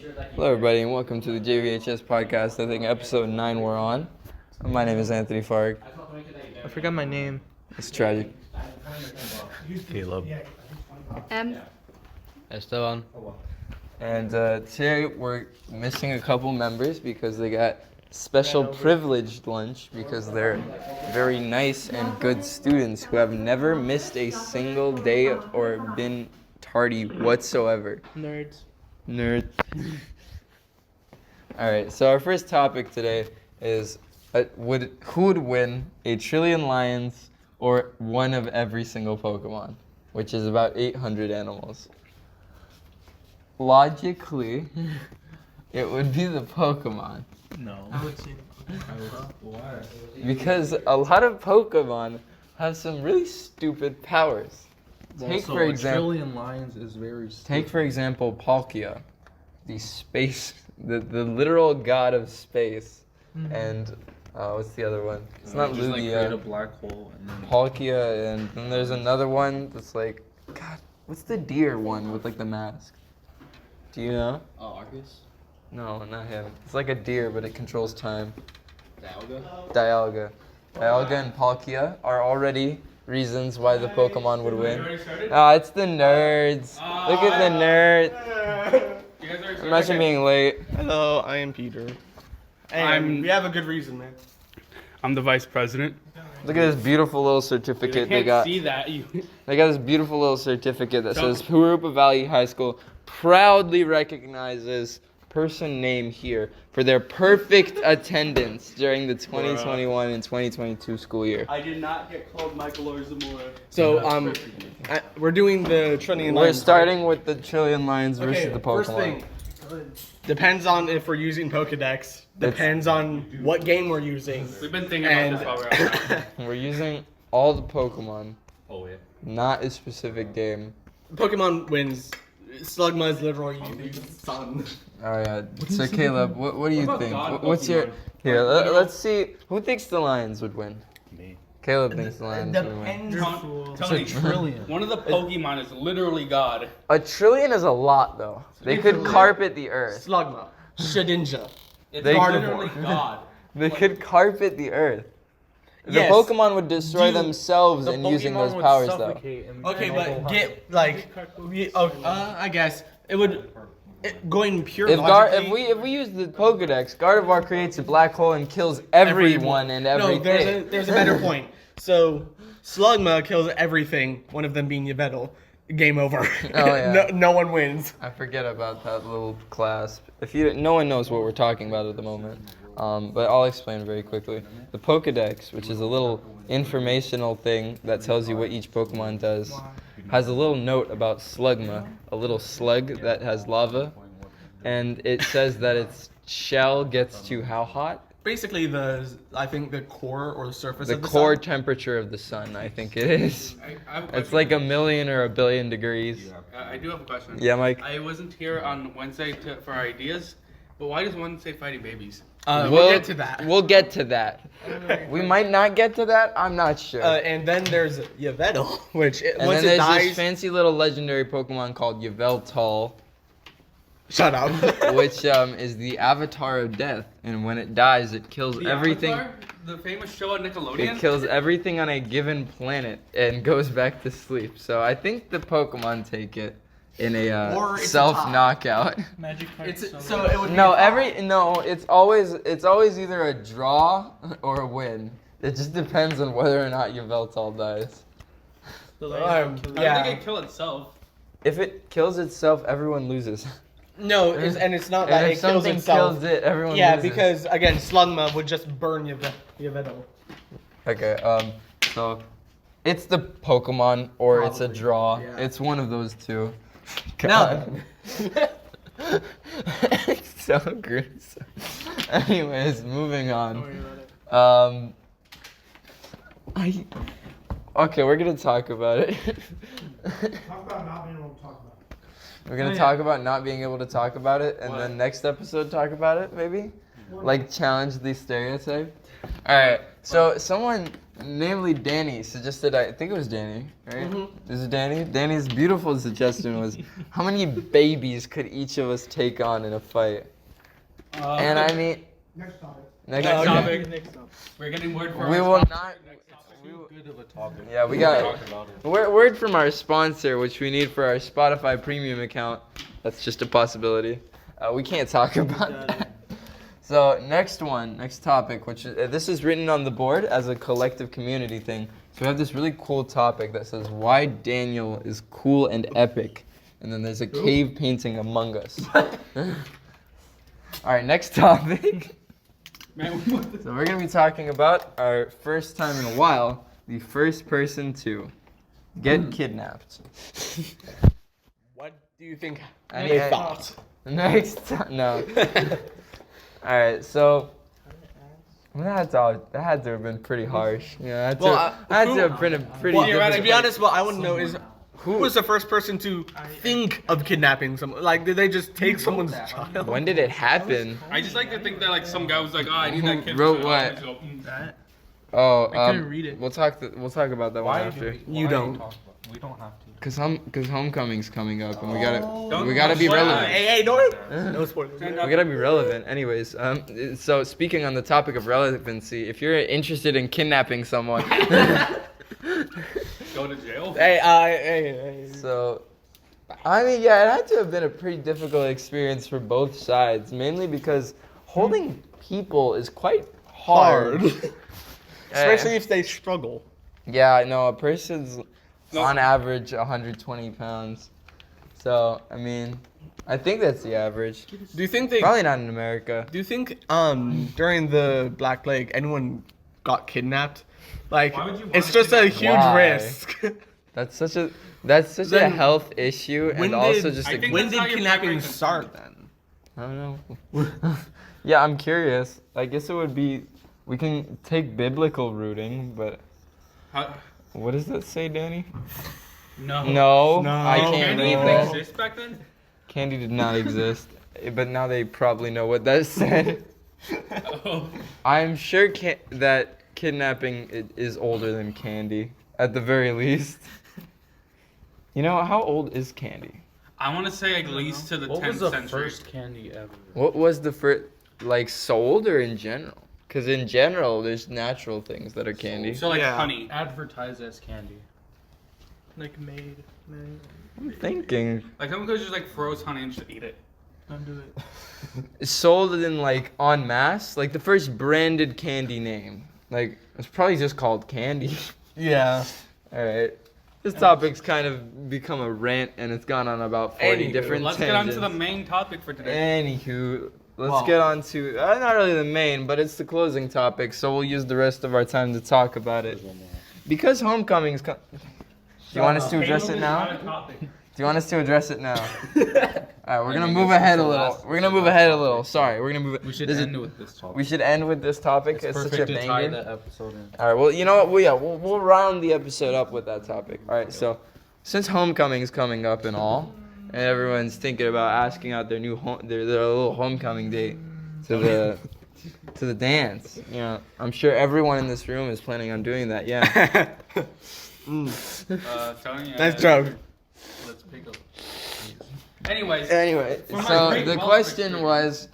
Hello, everybody, and welcome to the JVHS podcast. I think episode 9 we're on. My name is Anthony Farg. I forgot my name. It's tragic. Caleb. Esteban. And today we're missing a couple members because they got special privileged lunch because they're very nice and good students who have never missed a single day or been tardy whatsoever. Nerds. Nerd. Alright, so our first topic today is who would win a trillion lions or one of every single Pokemon, which is about 800 animals. Logically, it would be the Pokemon. No. I would say Why? Because a lot of Pokemon have some really stupid powers. Take for example, trillion lions is very stupid. Take for example Palkia, the literal god of space, and what's the other one? It's not just like create a Lugia. black hole and then Palkia, and then there's another one that's like, God, what's the deer one with like the mask? Do you know? Oh, Arceus? No, not him. It's like a deer, but it controls time. Dialga? Dialga. Dialga and Palkia are already reasons why the Pokemon would win. It's the nerds. Look at the nerds. Imagine being late. hello, I am Peter. And we have a good reason, man. I'm the vice president. Look at this beautiful little certificate they Can't got. see that. They got this beautiful little certificate that says Hurupa Valley High School proudly recognizes person name here for their perfect attendance during the 2021 and 2022 school year. I did not get called Michael or Zamora. So, we're doing the trillion We're lions. starting with the Trillion Lions versus Okay, the Pokemon. first thing. Depends on if we're using Pokedex. Depends on what game we're using. We've been thinking about this while we're out. We're using all the Pokemon, oh yeah. not a specific game. Pokemon wins. Slugma is literally the sun. Oh yeah. So Caleb, what do you What about think? God What's your Pokemon? here? Let's see. Who thinks the Lions would win? Me. Caleb thinks the Lions would win. Tony, Trillion. one of the Pokemon is literally God. A trillion is a lot though. They could carpet the earth. Slugma. Shedinja. It's They- literally God. They could carpet the earth. The Yes. Pokemon would destroy Dude, themselves in using those powers though. Okay, but get like, I guess it would going pure. logically, If we use the Pokedex, Gardevoir creates a black hole and kills everyone and everything. No, there's a better point. So Slugma kills everything. One of them being Yveltal. Game over. Oh, yeah. no one wins. I forget about that little clasp. No one knows what we're talking about at the moment, but I'll explain very quickly. The Pokedex, which is a little informational thing that tells you what each Pokemon does, has a little note about Slugma, a little slug that has lava, and it says that its shell gets to how hot? Basically, I think the core or the surface The of the core sun. temperature of the sun, I think it is. I It's like 1,000,000 or 1,000,000,000 degrees. I do have a question. Yeah, Mike? I wasn't here on Wednesday for ideas, but why does Wednesday fighting babies? We'll get to that. We'll get to that. We might not get to that. I'm not sure. And then there's Yveltal, which and once then it there's this dies, fancy little legendary Pokemon called Yveltal, shut up. which is the avatar of death. And when it dies, it kills The everything. Avatar? The famous show on Nickelodeon? It kills everything on a given planet and goes back to sleep. So I think the Pokemon take it in a Or it's a self tie. knockout. It's so it would be No, a tie. it's always either a draw or a win. It just depends on whether or not Yveltal dies. I don't yeah. think it kill itself. If it kills itself, everyone loses. No, and it's not that And it if kills something itself. kills it, everyone Yeah, loses. because again, Slugma would just burn Yveltal. Okay, so it's the Pokemon or it's a Probably, draw. yeah. It's one of those two. No. It's so gruesome. Anyways, moving on. Okay, we're gonna talk about it. Talk about not being able to talk about it. We're gonna talk about not being able to talk about it, and then next episode talk about it, maybe. Like challenge the stereotype. All right. So someone namely Danny, suggested, I think it was Danny, right? Mm-hmm. Is it Danny? Danny's beautiful suggestion was, how many babies could each of us take on in a fight? And I mean, Next topic. next Okay. topic. We're getting word for We our will sponsor. not. Good of a topic. Yeah, we got word from our sponsor, which we need for our Spotify premium account. That's just a possibility. We can't talk about that. So next topic, which is, this is written on the board as a collective community thing. So we have this really cool topic that says why Daniel is cool and epic, and then there's a cave painting among us. All right, next topic. So we're gonna be talking about our first time in a while, the first person to get kidnapped. What do you think? Any thoughts? No. All right, so that had to have been pretty had to have been a pretty. Well, difficult. to be honest, what I want to know is who was the first person to think of kidnapping someone? Like, did they just take someone's child? When did it happen? I just like to think that like some guy was like, oh, I need that kid. Wrote so what? I'll just go, That? Oh, I couldn't read it. We'll talk about that one after. You don't. We don't have to. Cause homecoming's coming up and we Don't- gotta be don't spoil relevant. it. Hey, no spoilers. We gotta be relevant. Anyways, so speaking on the topic of relevancy, if you're interested in kidnapping someone, Go to jail. Hey. so, I mean, yeah, it had to have been a pretty difficult experience for both sides, mainly because holding people is quite hard. Especially if they struggle. Yeah, I know, a person's on average 120 pounds. So, I mean, I think that's the average. Do you think they? Probably not in America. Do you think during the Black Plague anyone got kidnapped? Like, Why would you it's wanna just a kidnap- huge Why? risk. That's such a Then health issue, when and also did- just I a think When that's did how your kidnapping primary start concern then? I don't know. Yeah, I'm curious. I guess it would be. We can take biblical rooting, but How- what does that say, Danny? No. No, No. I can't Candy read even that. exist back then? Candy did not exist, but now they probably know what that said. Oh. I'm sure that kidnapping is older than candy, at the very least. You know, how old is candy? I want to say at least to the What 10th was the century. first candy ever? What was the first, like, sold or in general? Because in general, there's natural things that are candy. So like Yeah. honey. Advertised as candy. Like made. I'm thinking. Like someone could just like froze honey and just eat it. Don't do it. Sold in, like, en masse? Like, the first branded candy name. Like, it's probably just called candy. Yeah. Alright. This topic's kind of become a rant, and it's gone on about 40 Anywho, different Let's get on to the tangents. main topic for today. Anywho, let's Well- get on to not really the main, but it's the closing topic, so we'll use the rest of our time to talk about it. Because homecoming's do you want us to address it now? Do you want us to address it now? Alright, we're gonna move ahead a little. Sorry, we're gonna move. We should this is- end with this topic. We should end with this topic. It's such a perfect to tie banger. the episode in. All right. Well, you know what? We'll round the episode up with that topic. All right. So, since homecoming is coming up and all, and everyone's thinking about asking out their little homecoming date to the dance. You know, I'm sure everyone in this room is planning on doing that. Yeah. Telling you, Nice joke. Let's pick up. Anyways, Anyway, For my so great the wealth question experience. was,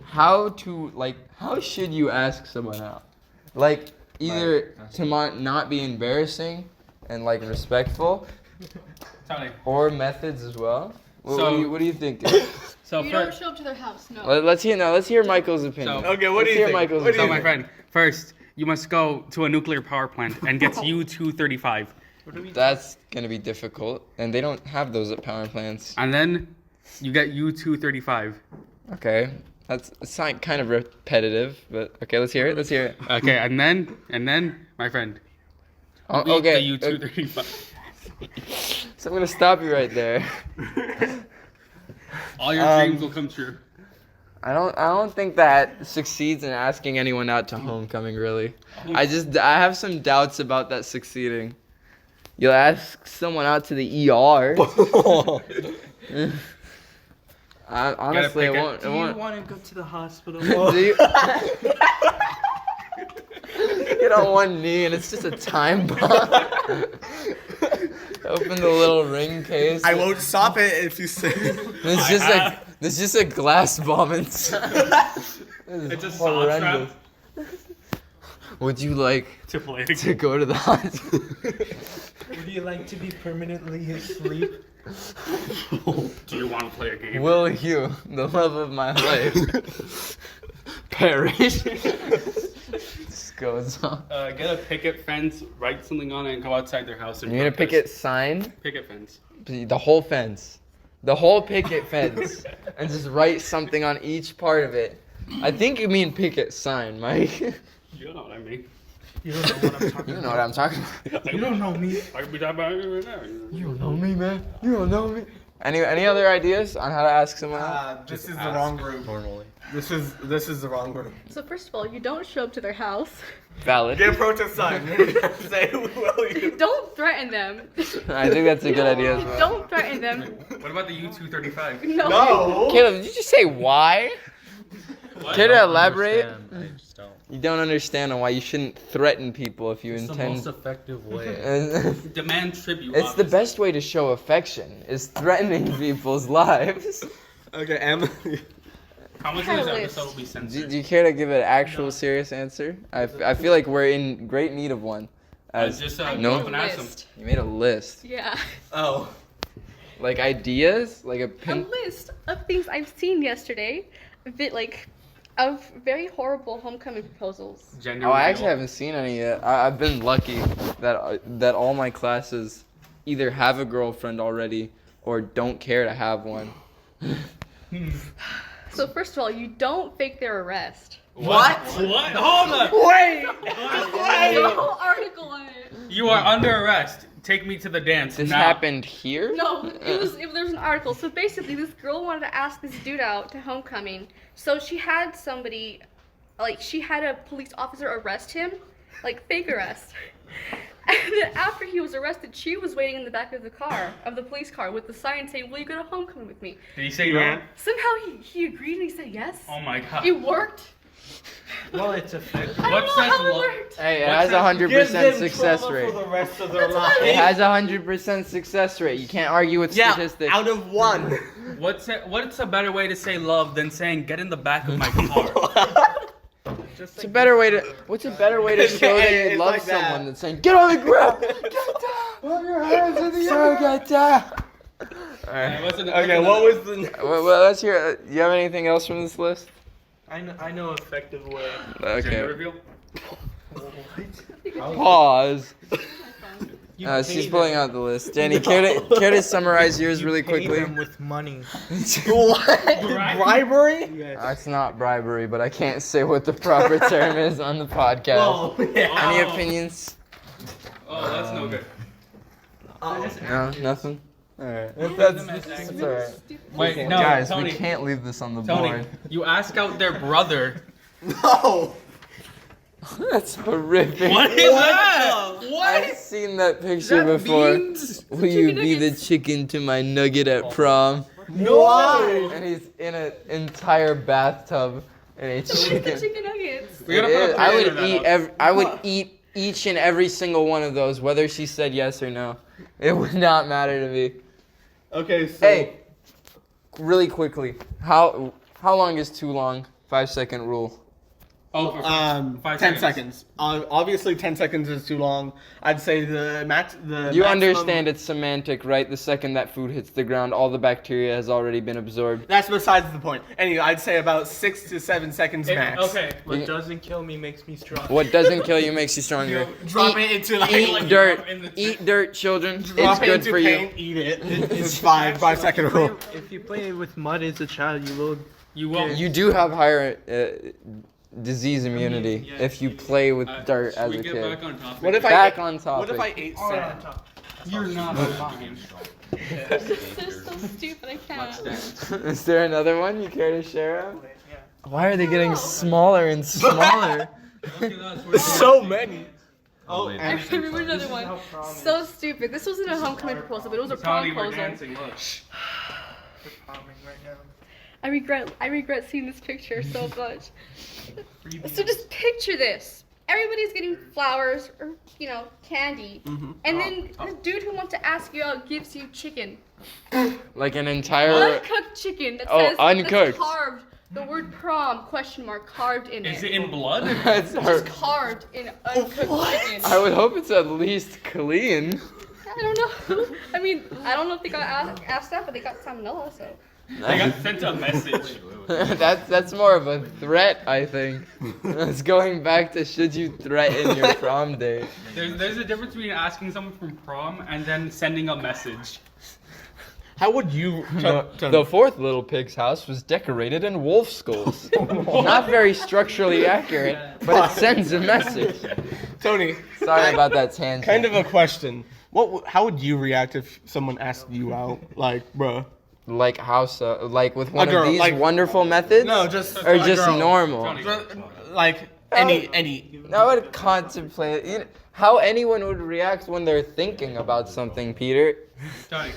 how should you ask someone out? Like, either to not be embarrassing and like respectful, Tony. or methods as well. So- What do you think? So You don't first, show up to their house, no. Let's hear Michael's opinion. So- Okay, what Let's do you hear think? Michael's What do you so opinion. my friend, first you must go to a nuclear power plant and get U-235, That's gonna be difficult, and they don't have those at power plants. and then you get U-235. Okay, it's not kind of repetitive, but okay, let's hear it. Okay, and then my friend, Oh, eat okay, the U-235. so I'm gonna stop you right there. All your dreams will come true. I don't think that succeeds in asking anyone out to homecoming. Really, I have some doubts about that succeeding. You'll ask someone out to the ER. Honestly, it pick it. won't. It won't. want to go to the hospital? Do you- Get on one knee and it's just a time bomb. Open the little ring case. I won't stop it if you say. There's just a glass bomb inside. It's a saw trap. Would you like To play to go to the hospital? Would you like to be permanently asleep? Do you want to play a game? Will you, the love of my life, perish? Just goes on. Get a picket fence, write something on it, and go outside their house and You're gonna picket sign picket fence. the whole fence, the whole picket fence, and just write something on each part of it. I think you mean picket sign, Mike. You know what I mean. You don't know what I'm talking You know what I'm talking about. You don't know me. I could be talking about it right now. You don't know me, man. You don't know me. Any other ideas on how to ask someone out? This is the wrong group. Normally. This is the wrong group. So first of all, you don't show up to their house. Valid. Get a protest sign. Say, will you? Don't threaten them. I think that's a good idea as well. Don't threaten them. What about the U-235? No. No. Caleb, did you just say why? What? Care to elaborate? I just don't. You don't understand on why you shouldn't threaten people if you It's the intend. most effective way. Demand tribute. It's the best way to show affection is threatening people's lives. Okay, Emily. How much of Kinda this list. episode will be Do censored? you care to give an actual serious answer? I feel like we're in great need of one. Just I no- go made up and a ask them. list. You made a list. Yeah. Oh. Like ideas? Like a A pin. list of things I've seen yesterday. A bit like of very horrible homecoming proposals. Gender Oh, I reveal. actually haven't seen any yet. I've been lucky that all my classes either have a girlfriend already or don't care to have one. So first of all, you don't fake their arrest. What? What? Hold on. Wait. There's a whole article on it. You are under arrest. Take me to the dance This now. happened here? No, there was an article. So basically, this girl wanted to ask this dude out to homecoming. So she had somebody, like she had a police officer arrest him, like fake arrest. And then after he was arrested, she was waiting in the back of the car, of the police car, with the sign saying, "Will you go to homecoming with me?" Did he say no? Somehow he agreed and he said yes. Oh my god. It worked. Well, it's effective. I What don't know says how it lo- worked. Hey, it What has says- a 100% success rate. For the rest of their That's what I It mean. has a 100% success rate. You can't argue with Yeah, statistics. out of one. What's a better way to say love than saying get in the back of my car? It's a better way to. What's a better way to show that you It's love like that. someone than saying "Get on the ground, get down, put your hands in the air, get down." All right. Okay, what was the? Well, let's hear. You have anything else from this list? I know effective way. Gender Okay. reveal? Pause. You She's pay pulling them. out the list. Danny, care to summarize yours really Pay quickly? them with money. What? Bribery? Yes. That's not bribery, but I can't say what the proper term is on the podcast. Oh, yeah. Any opinions? Oh, that's no good. No, nothing. All right. That's all right. Wait, no, Guys, Tony. we can't leave this on the Tony, board. you ask out their brother. No. That's horrific. What is that? I've seen that picture before. Will you Chicken be the nuggets. chicken to my nugget at prom? No. And he's in an entire bathtub in a So where's the chicken. chicken nuggets? We gotta It put is. a I picture would of that eat up. I would eat each and every single one of those, whether she said yes or no. It would not matter to me. Okay, so. Hey, really quickly, how long is too long? 5-second rule. Oh, for 10 5 seconds. Obviously, 10 seconds is too long. I'd say the max. The You maximum- understand it's semantic, right? The second that food hits the ground, all the bacteria has already been absorbed. That's besides the point. Anyway, I'd say about 6 to 7 seconds max. Okay. What doesn't kill me makes me strong. What doesn't kill you makes you stronger. Drop it into like. Eat dirt. in the- Eat dirt, children. It's Drop it good into for you. paint, eat it. It's 5-second rule. If you play with mud as a child, you will. You won't. You do have higher disease immunity yeah. if you play with dirt Should as we a get kid. back on topic? What if I Back ate, on topic. What if I ate sand? You're not on This is so stupid. I can't. Is there another one you care to share? Em? Why are they getting smaller and smaller? So many. Oh, I and remember another one. So stupid. This wasn't a homecoming proposal, but it was a prom Tony, we're proposal. dancing. Look. Right now. I regret seeing this picture so much. So just picture this. everybody's getting flowers or candy, Mhm. and then the dude who wants to ask you out gives you chicken, Like an entire. uncooked chicken that Oh, says uncooked. that's carved. The word prom carved in Is it. it in blood? That's Just carved in uncooked chicken. I would hope it's at least clean. I don't know. I mean, I don't know if they got asked that, but they got salmonella, so. They got sent a message. That's more of a threat, I think. It's going back to should you threaten your prom date. There's a difference between asking someone from prom and then sending a message. How would you? The fourth little pig's house was decorated in wolf skulls. Not very structurally accurate, but it sends a message. Tony, Sorry about that tangent. kind of a question. How would you react if someone asked you out? Like, bruh. Like how so? Like with one girl, of these like- wonderful methods? No, just Or a just girl. normal? Tony. Like any. I would contemplate how anyone would react when they're thinking about something, Peter. Tony,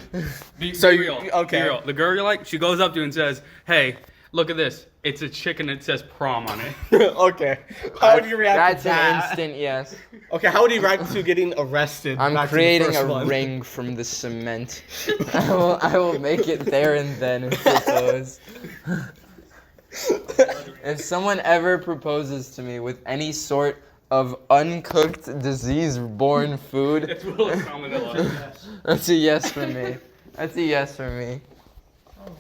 be So you- real. okay. Be real. The girl you like, she goes up to you and says, "Hey, look at this. It's a chicken that says prom on it." Okay. How would you react to That's an that? instant yes. Okay, how would you react to getting arrested? I'm back to the creating first a one? ring from the cement. I will make it there and then and propose. If someone ever proposes to me with any sort of uncooked, disease-born food, It's full of salmonella. that's a yes for me. That's a yes for me.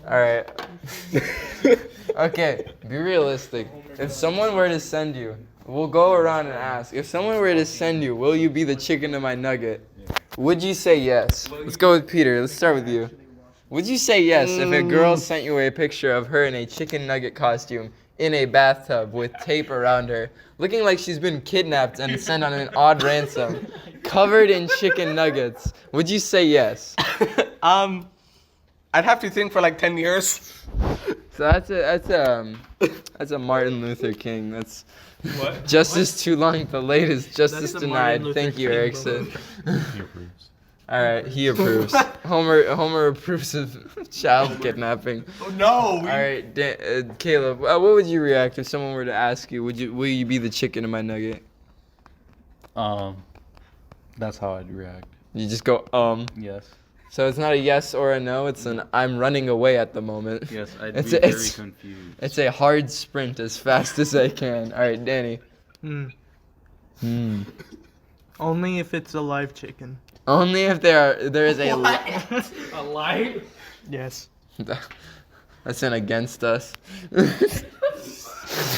All right. Okay, be realistic. If someone were to send you, we'll go around and ask. If someone were to send you, will you be the chicken to my nugget? Would you say yes? Let's go with Peter. Let's start with you. Would you say yes if a girl sent you a picture of her in a chicken nugget costume in a bathtub with tape around her, looking like she's been kidnapped and sent on an odd ransom, covered in chicken nuggets? Would you say yes? I'd have to think for like 10 years. So that's a Martin Luther King. That's What? justice too long, the latest justice That's the Martin denied. Luther Thank you, King Erickson. He approves. All right, he approves. Homer approves of child kidnapping. Oh, no. All right, Caleb, what would you react if someone were to ask you, will you be the chicken in my nugget? That's how I'd react. You just go Yes. So it's not a yes or a no. It's an I'm running away at the moment. Yes, I'd It's be a- very it's- confused. It's a hard sprint as fast as I can. All right, Danny. Only if it's a live chicken. Only if there is a. A light? Yes. That's an against us.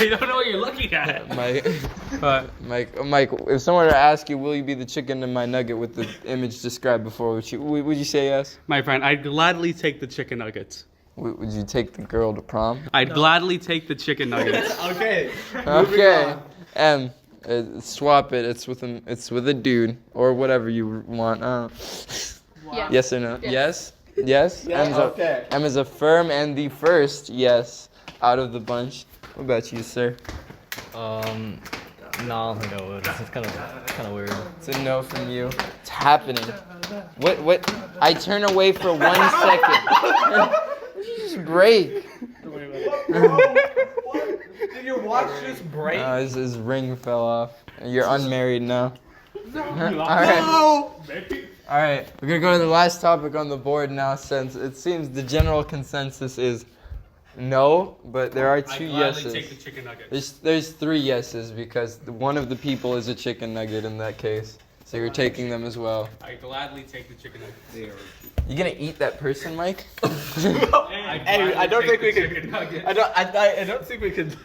You don't know what you're looking at. Mike, if someone were to ask you, will you be the chicken in my nugget with the image described before, would you say yes? My friend, I'd gladly take the chicken nuggets. Would you take the girl to prom? I'd gladly take the chicken nuggets. Okay. Okay. Swap it. It's with a dude or whatever you want. Yeah. Yes or no? Yes. Yes. Yeah, okay. M is a firm and the first yes out of the bunch. What about you, sir? No, I don't think I would. It's kind of weird. It's a no from you. It's happening. What? I turn away for 1 second. You just break. Did your watch just break? His ring fell off. You're unmarried now. All right. We're gonna go to the last topic on the board now, since it seems the general consensus is no, but there are I'd two gladly yeses. take the chicken nuggets. There's 3 yeses because one of the people is a chicken nugget in that case. So you're taking them as well. I'd gladly take the chicken nuggets. You gonna eat that person, Mike? Hey, I don't think we could. I don't think we could.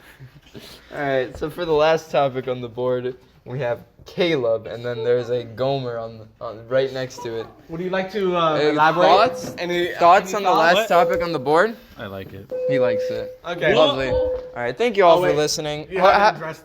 All right. So for the last topic on the board, we have Caleb, and then there's a Gomer on right next to it. Would you like to elaborate? Thoughts? Any Thoughts on the last topic on the board? I like it. He likes it. Okay. Lovely. All right. Thank you all for wait. listening. You haven't addressed.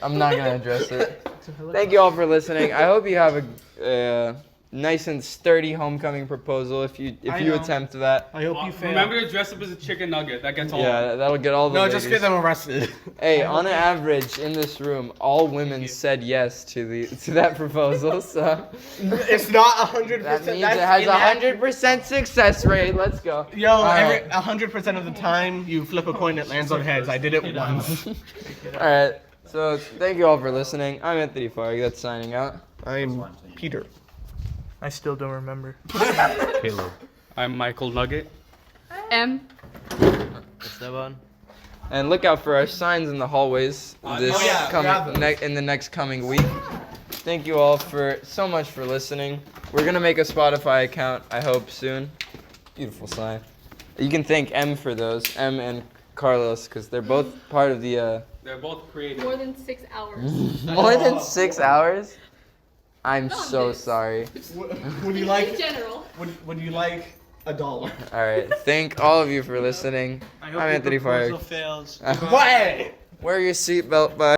I'm not gonna address it. Thank you all for listening. I hope you have a nice and sturdy homecoming proposal if you know. attempt that. I hope you fail. Remember to dress up as a chicken nugget. That gets all. Yeah, that'll get all the No, ladies. just get them arrested. Hey, on an average in this room, all women said yes to that proposal. So It's not 100%. that means that's it has inaccurate. 100% success rate. Let's go. Yo, All right. 100% of the time you flip a coin, it lands on heads. I did it once. All right. So thank you all for listening. I'm Anthony Farg. That's signing out. I'm Peter. I still don't remember. Caleb. I'm Michael Nugget. M. Esteban. And look out for our signs in the hallways this in the next coming week. Thank you all so much for listening. We're gonna make a Spotify account, I hope, soon. Beautiful sign. You can thank M for those, M and Carlos, because they're both part of the. They're both creative. More than 6 hours. More than 6 hours? I'm Not so this. sorry. Would you In like? general. Would you like $1? All right. Thank all of you for listening. I I'm Anthony Farg. fails. What? Wear your seatbelt, bud.